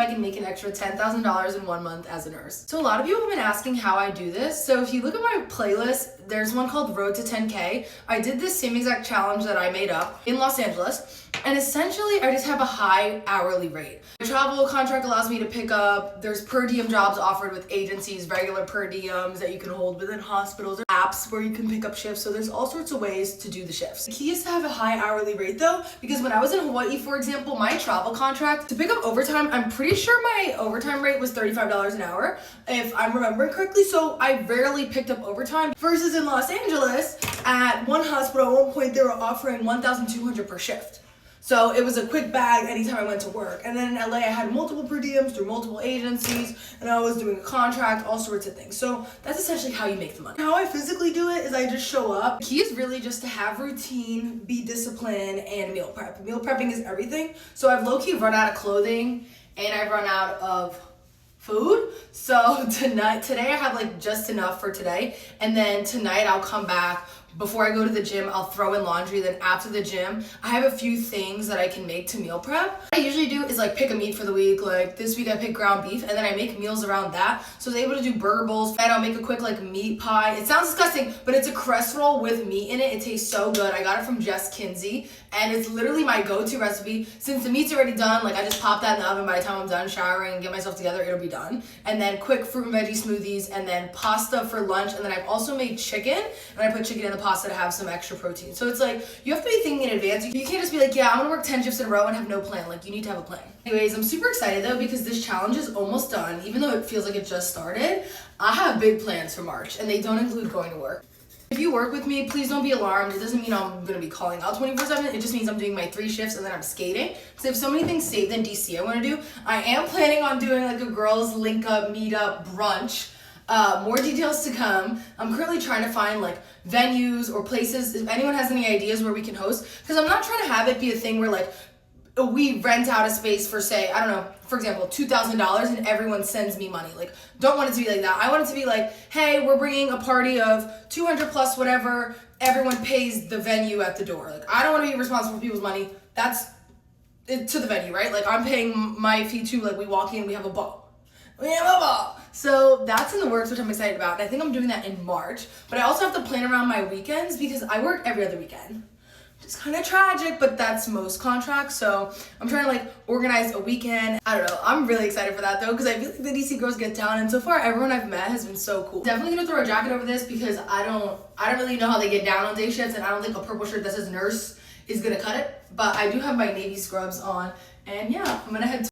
I can make an extra $10,000 in 1 month as a nurse. So a lot of you have been asking how I do this. So if you look at my playlist, there's one called Road to 10K. I did this same exact challenge that I made up in Los Angeles. And essentially, I just have a high hourly rate. My travel contract allows me to pick up, there's per diem jobs offered with agencies, regular per diems that you can hold within hospitals, or apps where you can pick up shifts. So there's all sorts of ways to do the shifts. The key is to have a high hourly rate though, because when I was in Hawaii, for example, my travel contract, to pick up overtime, I'm pretty sure my overtime rate was $35 an hour, if I'm remembering correctly. So I rarely picked up overtime versus in Los Angeles, at one hospital at one point, they were offering $1,200 per shift. So it was a quick bag anytime I went to work. And then in LA, I had multiple per diems through multiple agencies, and I was doing a contract, all sorts of things. So that's essentially how you make the money. How I physically do it is I just show up. The key is really just to have routine, be disciplined, and meal prep. Meal prepping is everything. So I've low-key run out of clothing, and I've run out of food. So today I have like just enough for today. And then tonight I'll come back. Before I go to the gym, I'll throw in laundry. Then after the gym, I have a few things that I can make to meal prep. What I usually do is like pick a meat for the week. Like this week I picked ground beef, and then I make meals around that. So I was able to do burger bowls, and I'll make a quick like meat pie. It sounds disgusting, but it's a crust roll with meat in it. It tastes so good. I got it from Jess Kinsey, and it's literally my go-to recipe. Since the meat's already done, like I just pop that in the oven. By the time I'm done showering and get myself together, it'll be done. And then quick fruit and veggie smoothies, and then pasta for lunch. And then I've also made chicken, and I put chicken in the pasta to have some extra protein. So it's like, you have to be thinking in advance. You can't just be like, yeah, I'm gonna work 10 shifts in a row and have no plan. Like, you need to have a plan. Anyways, I'm super excited though, because this challenge is almost done. Even though it feels like it just started, I have big plans for March, and they don't include going to work. If you work with me, please don't be alarmed. It doesn't mean I'm gonna be calling out 24/7. It just means I'm doing my 3 shifts and then I'm skating. Because I have so many things saved in DC I wanna do. I am planning on doing like a girls link up, meet up, brunch. More details to come. I'm currently trying to find like venues or places, if anyone has any ideas where we can host, because I'm not trying to have it be a thing where like we rent out a space for, say, I don't know, for example, $2,000 and everyone sends me money. Like, don't want it to be like that. I want it to be like, hey, we're bringing a party of 200 plus whatever, everyone pays the venue at the door. Like, I don't want to be responsible for people's money. That's it to the venue, right? Like, I'm paying my fee too. Like, we walk in, we have a ball. So that's in the works, which I'm excited about. And I think I'm doing that in March. But I also have to plan around my weekends because I work every other weekend. It's kind of tragic, but that's most contracts. So I'm trying to like organize a weekend. I don't know. I'm really excited for that though, because I feel like the DC girls get down, and so far everyone I've met has been so cool. Definitely gonna throw a jacket over this because I don't really know how they get down on day shifts, and I don't think a purple shirt that says nurse is gonna cut it. But I do have my navy scrubs on, and yeah, I'm gonna head to